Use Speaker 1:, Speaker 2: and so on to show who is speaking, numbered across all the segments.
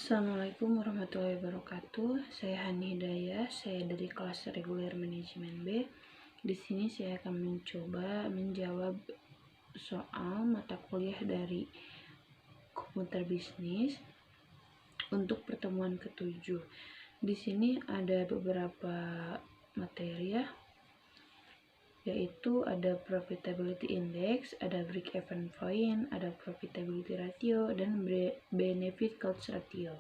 Speaker 1: Assalamualaikum warahmatullahi wabarakatuh. Saya Hani Hidayah, saya dari kelas reguler manajemen B. Di sini saya akan mencoba menjawab soal mata kuliah dari komputer bisnis untuk pertemuan ke-7. Di sini ada beberapa materi ya, yaitu ada profitability index, ada break-even point, ada profitability ratio, dan benefit cost ratio.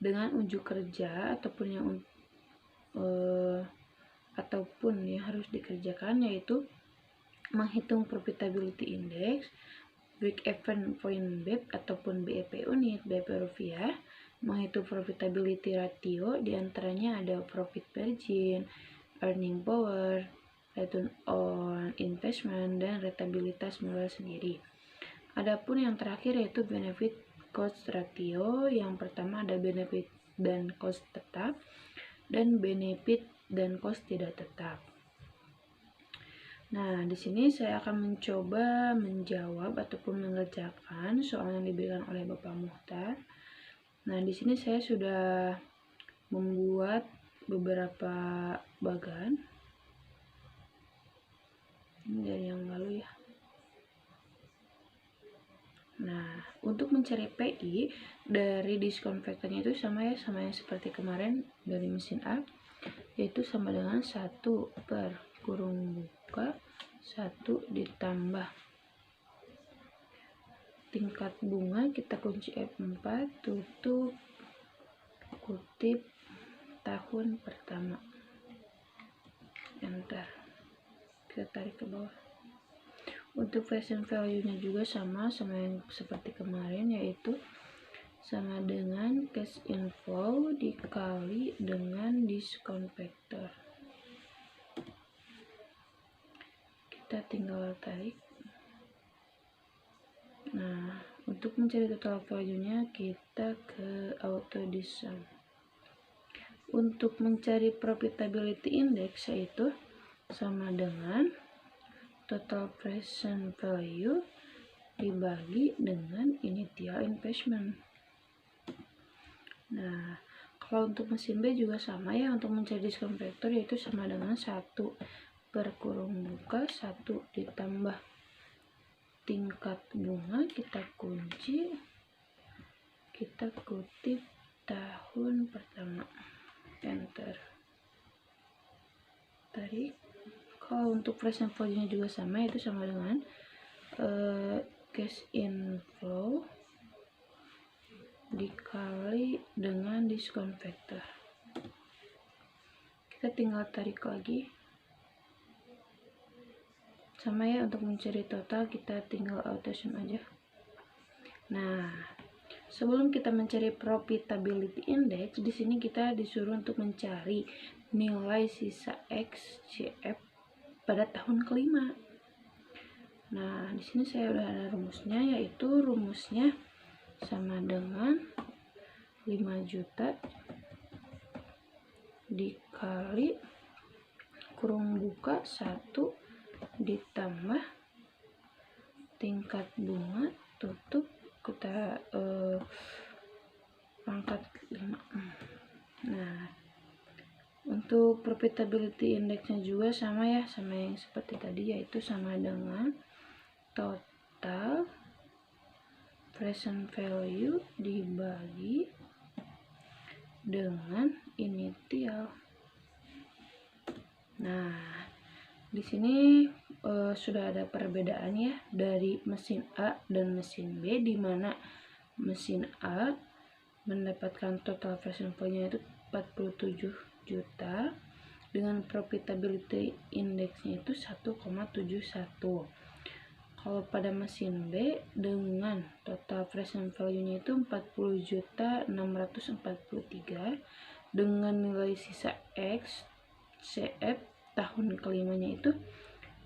Speaker 1: Dengan unjuk kerja ataupun yang harus dikerjakan yaitu menghitung profitability index, break-even point BEP ataupun BEP unit, BEP rupiah, menghitung profitability ratio, diantaranya ada profit margin, earning power, return on investment, dan rentabilitas modal sendiri. Adapun yang terakhir yaitu benefit cost ratio. Yang pertama ada benefit dan cost tetap dan benefit dan cost tidak tetap. Nah, di sini saya akan mencoba menjawab ataupun mengerjakan soal yang diberikan oleh Bapak Muhtar. Nah, di sini saya sudah membuat beberapa bagan. Ini dari yang lalu ya. Nah, untuk mencari PI dari diskon faktornya itu sama ya, sama yang seperti kemarin dari mesin A, yaitu sama dengan 1 per kurung buka 1 ditambah tingkat bunga, kita kunci F4, tutup kutip tahun pertama, enter, kita tarik ke bawah. Untuk present value nya juga sama yang seperti kemarin, yaitu sama dengan cash inflow dikali dengan diskon factor. Kita tinggal tarik. Nah, untuk mencari total value nya kita ke auto disam. Untuk mencari profitability index yaitu sama dengan total present value dibagi dengan initial investment. Nah, kalau untuk mesin B juga sama ya, untuk mencari diskon factor yaitu sama dengan 1 per kurung buka 1 ditambah tingkat bunga, kita kunci, kita kutip tahun pertama, enter, tarik. Kalau untuk present value nya juga sama, yaitu sama dengan cash inflow dikali dengan diskon factor. Kita tinggal tarik lagi. Sama ya, untuk mencari total kita tinggal auto sum aja. Nah, sebelum kita mencari profitability index, di sini kita disuruh untuk mencari nilai sisa XCF pada tahun kelima. Nah, di sini saya udah ada rumusnya, yaitu rumusnya sama dengan 5 juta dikali kurung buka 1 ditambah tingkat bunga, tutup, kita pangkat 5. Nah, untuk profitability indexnya juga sama ya, sama yang seperti tadi, yaitu sama dengan total present value dibagi dengan initial. Nah, di sini sudah ada perbedaan ya dari mesin A dan mesin B, di mana mesin A mendapatkan total present value-nya itu 47 juta dengan profitability indexnya itu 1,71. Kalau pada mesin B dengan total present value-nya itu 40.643 dengan nilai sisa X CF tahun kelimanya itu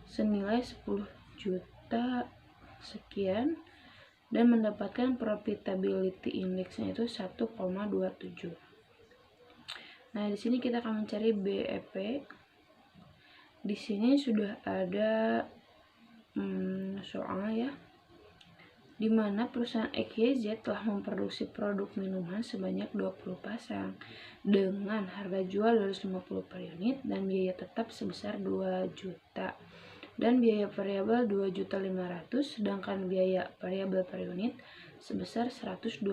Speaker 1: senilai 10 juta sekian dan mendapatkan profitability indexnya itu 1,27. Nah, di sini kita akan mencari BEP. Di sini sudah ada soal ya. di mana perusahaan XYZ telah memproduksi produk minuman sebanyak 20 pasang dengan harga jual 250 per unit dan biaya tetap sebesar 2 juta dan biaya variabel 2.500.000, sedangkan biaya variabel per unit sebesar 125.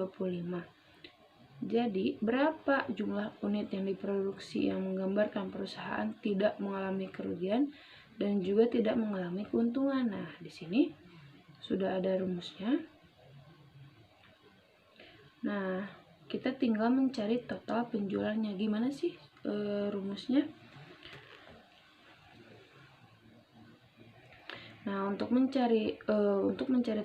Speaker 1: Jadi, berapa jumlah unit yang diproduksi yang menggambarkan perusahaan tidak mengalami kerugian dan juga tidak mengalami keuntungan. Nah, di sini sudah ada rumusnya. Nah, kita tinggal mencari total penjualannya. Gimana sih rumusnya? Nah, untuk mencari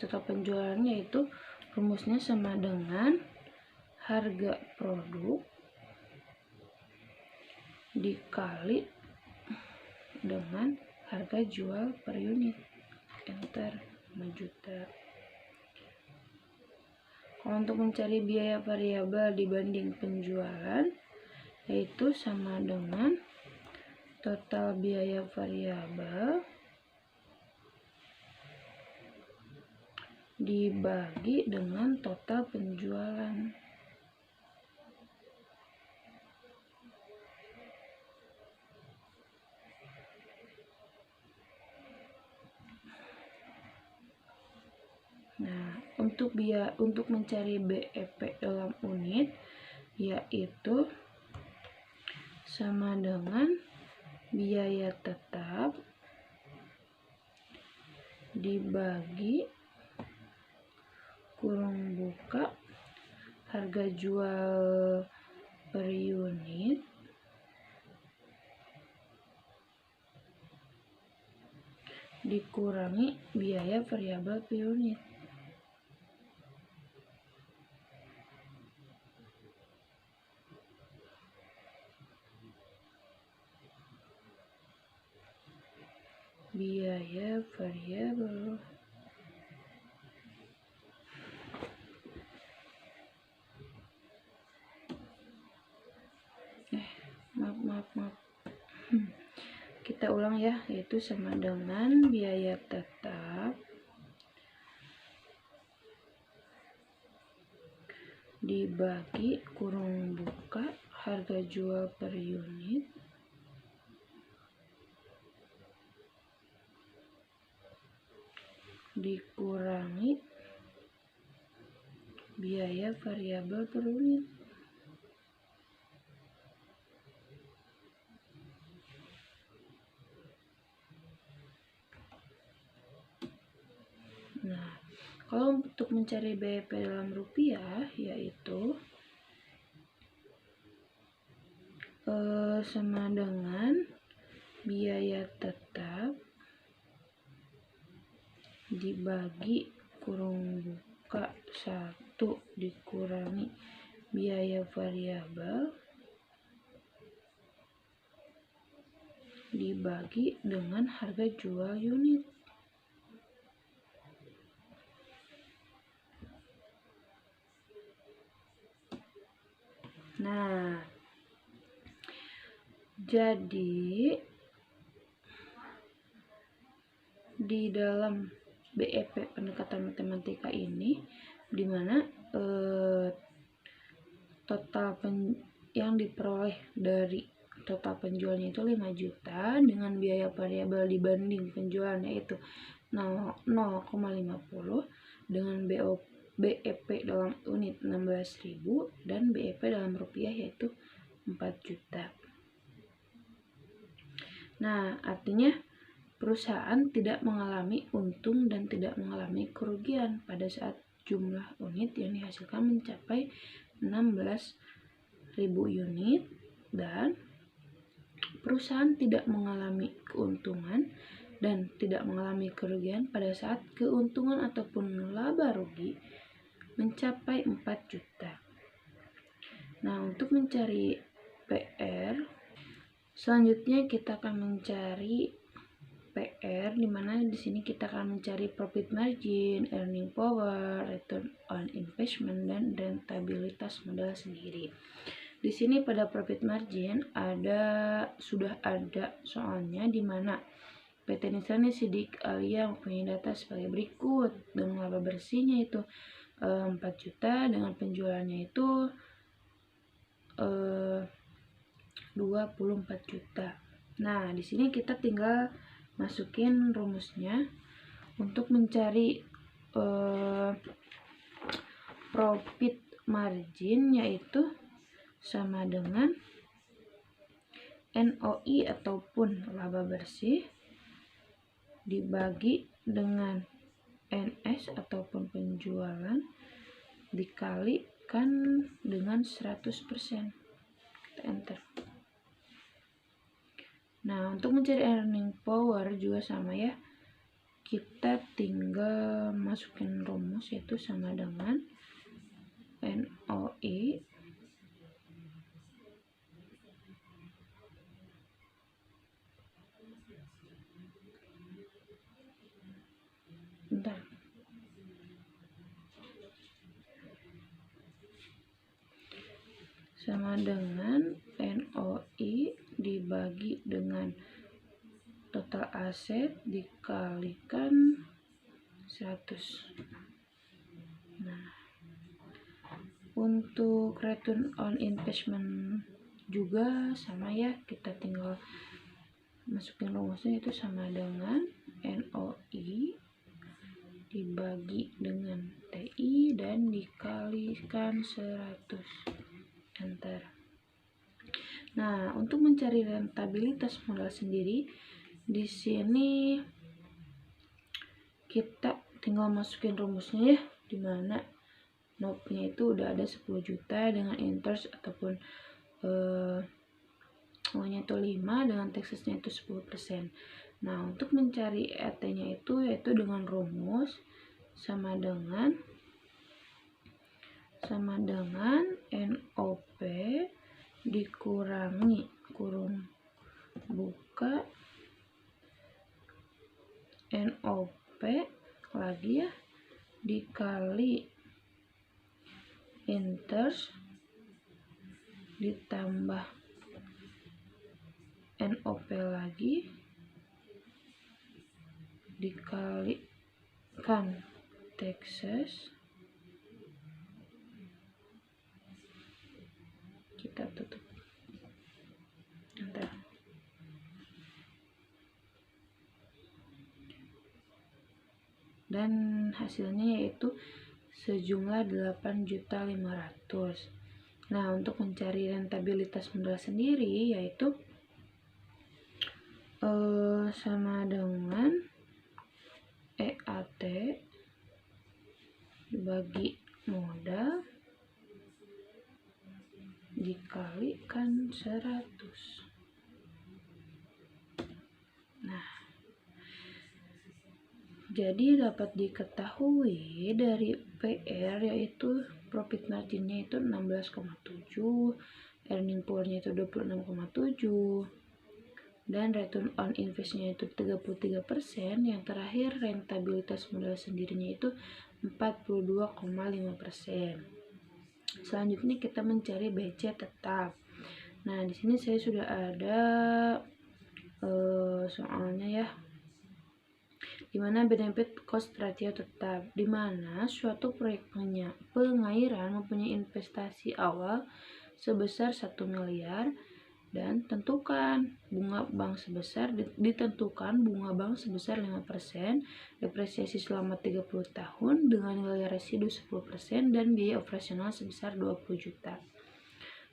Speaker 1: total penjualannya itu rumusnya sama dengan harga produk dikali dengan harga jual per unit. Enter 5 juta. Kalau untuk mencari biaya variabel dibanding penjualan, yaitu sama dengan total biaya variabel dibagi dengan total penjualan. Nah, untuk mencari BEP dalam unit yaitu sama dengan biaya tetap dibagi kurung buka harga jual per unit dikurangi biaya variabel per unit. Biaya variabel maaf. Kita ulang ya, yaitu sama dengan biaya tetap dibagi kurung buka harga jual per unit dikurangi biaya variabel per unit. Nah, kalau untuk mencari BEP dalam rupiah yaitu sama dengan biaya tetap dibagi kurung buka 1 dikurangi biaya variabel dibagi dengan harga jual unit. Nah, jadi di dalam BEP pendekatan matematika ini dimana total yang diperoleh dari total penjualnya itu 5 juta dengan biaya variabel dibanding penjualnya itu 0,50 dengan BEP dalam unit 16.000 dan BEP dalam rupiah yaitu 4 juta. Nah, artinya perusahaan tidak mengalami untung dan tidak mengalami kerugian pada saat jumlah unit yang dihasilkan mencapai 16.000 unit dan perusahaan tidak mengalami keuntungan dan tidak mengalami kerugian pada saat keuntungan ataupun laba rugi mencapai 4 juta. Nah, untuk mencari PR, selanjutnya kita akan mencari PR, dimana di sini kita akan mencari profit margin, earning power, return on investment, dan rentabilitas modal sendiri. Di sini pada profit margin sudah ada soalnya, dimana PT Nisrani Sidik Alia mempunyai data sebagai berikut. Dengan laba bersihnya itu 4 juta, dengan penjualannya itu 24 juta. Nah, di sini kita tinggal masukin rumusnya untuk mencari profit margin, yaitu sama dengan NOI ataupun laba bersih dibagi dengan NS ataupun penjualan dikalikan dengan 100%. Kita enter. Nah, untuk mencari earning power juga sama ya. Kita tinggal masukin rumus, yaitu sama dengan NOI sama dengan NOI dibagi dengan total aset dikalikan 100. Nah, untuk return on investment juga sama ya, kita tinggal masukin rumusnya, itu sama dengan NOI dibagi dengan TI dan dikalikan 100. Enter. Nah, untuk mencari rentabilitas modal sendiri, di sini kita tinggal masukin rumusnya ya, dimana NOP-nya itu udah ada 10 juta dengan interest ataupun uangnya itu 5, dengan taxesnya itu 10%. Nah, untuk mencari RT-nya itu yaitu dengan rumus sama dengan NOP dikurangi kurung buka NOP lagi ya dikali interest ditambah NOP lagi dikalikan taxes. Kita tutup. Enter. Dan hasilnya yaitu sejumlah 8.500.000. Nah, untuk mencari rentabilitas modal sendiri yaitu sama dengan EAT dibagi modal dikalikan 100. Nah, jadi dapat diketahui dari PR yaitu profit marginnya itu 16,7, earning power-nya itu 26,7, dan return on investment-nya itu 33%, yang terakhir rentabilitas modal sendirinya itu 42,5%. Selanjutnya kita mencari BC tetap. Nah, di sini saya sudah ada soalnya ya, dimana benefit cost ratio tetap, dimana suatu proyek pengairan mempunyai investasi awal sebesar 1 miliar dan ditentukan bunga bank sebesar 5%, depresiasi selama 30 tahun dengan nilai residu 10% dan biaya operasional sebesar 20 juta.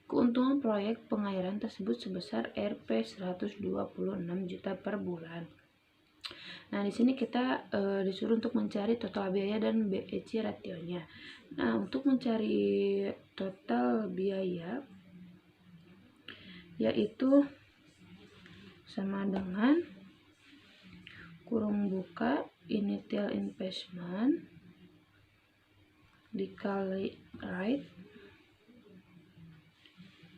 Speaker 1: Keuntungan proyek pengairan tersebut sebesar Rp 126 juta per bulan. Nah, di sini kita disuruh untuk mencari total biaya dan BEC rasionya. Nah, untuk mencari total biaya yaitu sama dengan kurung buka initial investment dikali right,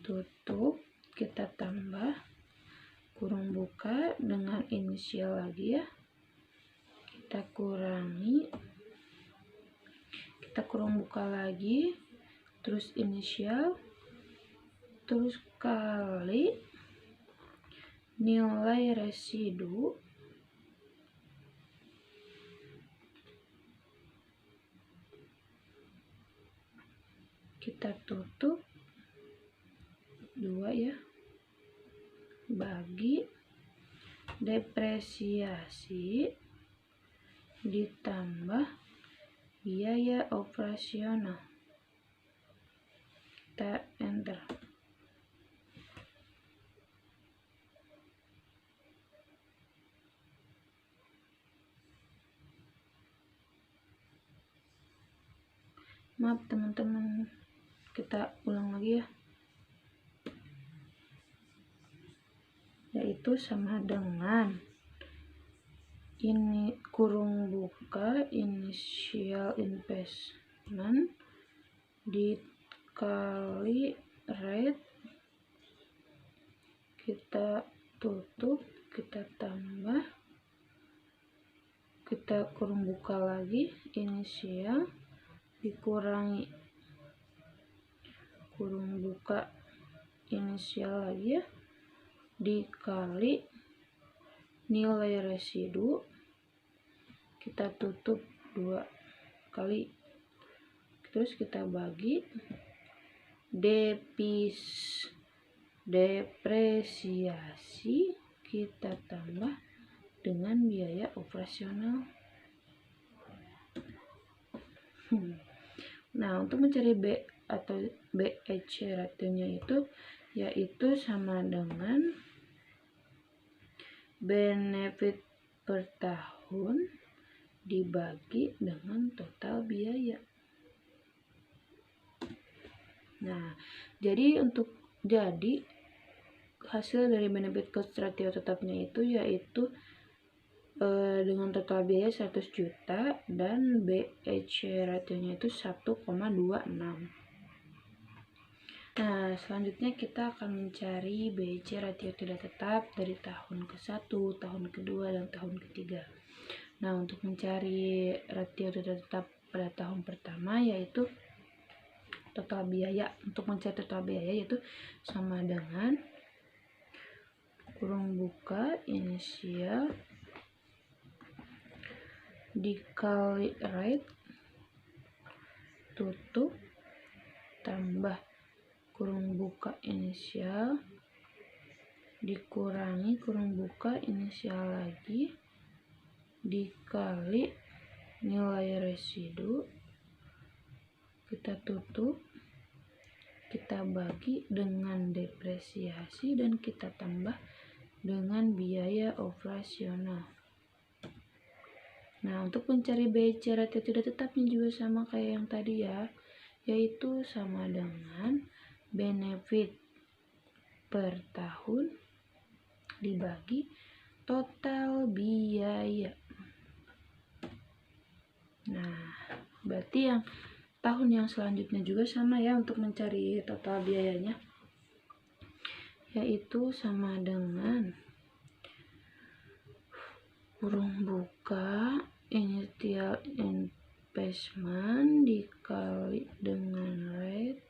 Speaker 1: tutup, kita tambah kurung buka dengan inisial lagi ya, kita kurangi, kita kurung buka lagi, terus inisial, terus kali nilai residu kita tutup 2 ya, bagi depresiasi ditambah biaya operasional. Kita enter. Maaf teman-teman, kita ulang lagi ya, yaitu sama dengan ini kurung buka initial investment dikali rate, kita tutup, kita tambah, kita kurung buka lagi inisial dikurangi kurung buka inisial lagi ya, dikali nilai residu, kita tutup 2 kali, terus kita bagi depresiasi, kita tambah dengan biaya operasional. Nah, untuk mencari B atau BEC rasionya itu yaitu sama dengan benefit per tahun dibagi dengan total biaya. Nah, jadi hasil dari benefit cost ratio tetapnya itu yaitu dengan total biaya 100 juta dan BEC rasionya itu 1,26. Nah, selanjutnya kita akan mencari BEC ratio tidak tetap dari tahun ke-1, tahun kedua, dan tahun ketiga. Nah, untuk mencari ratio tidak tetap pada tahun pertama yaitu total biaya. Untuk mencari total biaya yaitu sama dengan kurung buka inisial dikali rate, tutup, tambah kurung buka inisial dikurangi kurung buka inisial lagi, dikali nilai residu, kita tutup, kita bagi dengan depresiasi, dan kita tambah dengan biaya operasional. Nah, untuk mencari BEC ratio tidak tetapnya juga sama kayak yang tadi ya, yaitu sama dengan benefit per tahun dibagi total biaya. Nah, berarti yang tahun yang selanjutnya juga sama ya untuk mencari total biayanya, yaitu sama dengan kurung buka initial investment dikali dengan rate,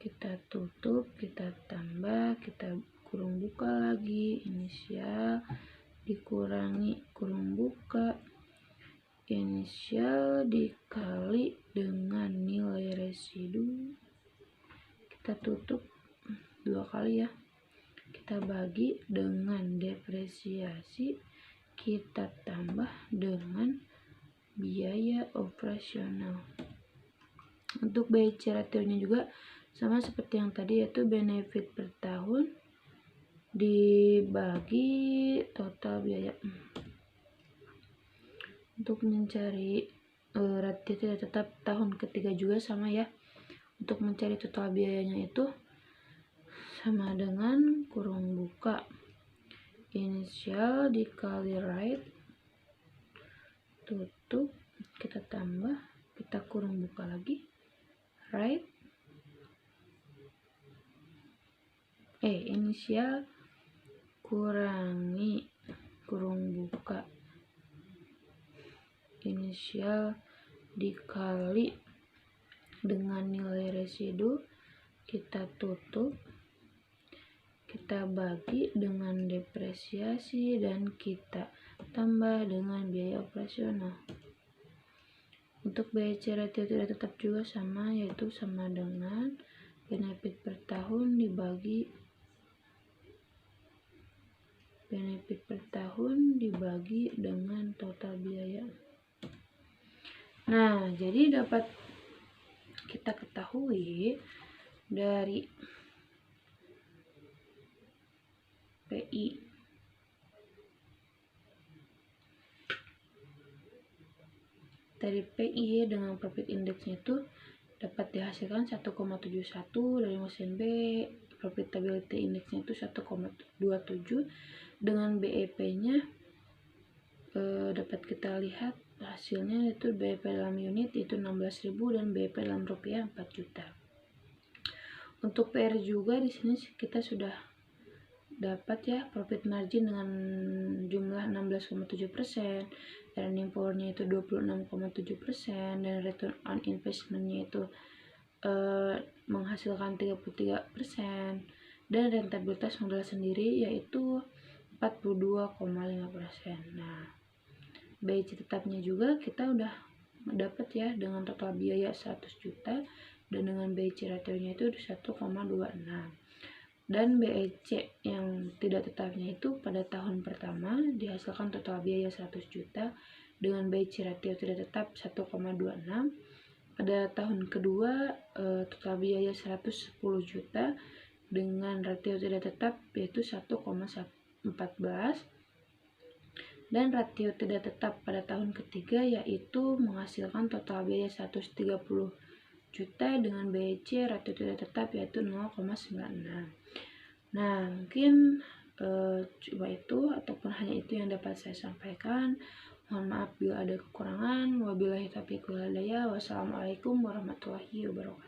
Speaker 1: kita tutup, kita tambah, kita kurung buka lagi inisial dikurangi kurung buka inisial dikali dengan nilai residu, kita tutup 2 kali ya, kita bagi dengan depresiasi, kita tambah dengan biaya operasional. Untuk BEC rasionya juga sama seperti yang tadi, yaitu benefit per tahun dibagi total biaya. Untuk mencari ratio tidak tetap tahun ketiga juga sama ya. Untuk mencari total biayanya itu sama dengan kurung buka inisial dikali rate, tutup, kita tambah, kita kurung buka lagi rate, inisial kurangi kurung buka inisial dikali dengan nilai residu, kita tutup, kita bagi dengan depresiasi, dan kita tambah dengan biaya operasional. Untuk BEC ratio tidak tetap juga sama, yaitu sama dengan benefit per tahun dibagi dengan total biaya. Nah, jadi dapat kita ketahui dari PI dengan profit indexnya itu dapat dihasilkan 1,71, dari mesin B profitability indexnya itu 1,27, dengan BEP-nya dapat kita lihat hasilnya itu BEP dalam unit itu 16.000 dan BEP dalam rupiah 4 juta. Untuk PR juga di sini kita sudah dapat ya profit margin dengan jumlah 16,7%, earning power-nya itu 26,7%, dan return on investment-nya itu menghasilkan 33%, dan rentabilitas modal sendiri yaitu 42,5%. Nah, BEC tetapnya juga kita udah dapat ya dengan total biaya 100 juta dan dengan BEC ratio-nya itu 1,26. Dan BEC yang tidak tetapnya itu pada tahun pertama dihasilkan total biaya 100 juta dengan BEC ratio tidak tetap 1,26. Pada tahun kedua total biaya 110 juta dengan ratio tidak tetap yaitu 1,14, dan ratio tidak tetap pada tahun ketiga yaitu menghasilkan total biaya 130 juta dengan BEC ratio tidak tetap yaitu 0,96. Nah, mungkin cuma itu ataupun hanya itu yang dapat saya sampaikan. Mohon maaf bila ada kekurangan. Wabillahi taufiq wal hidayah. Wassalamualaikum warahmatullahi wabarakatuh.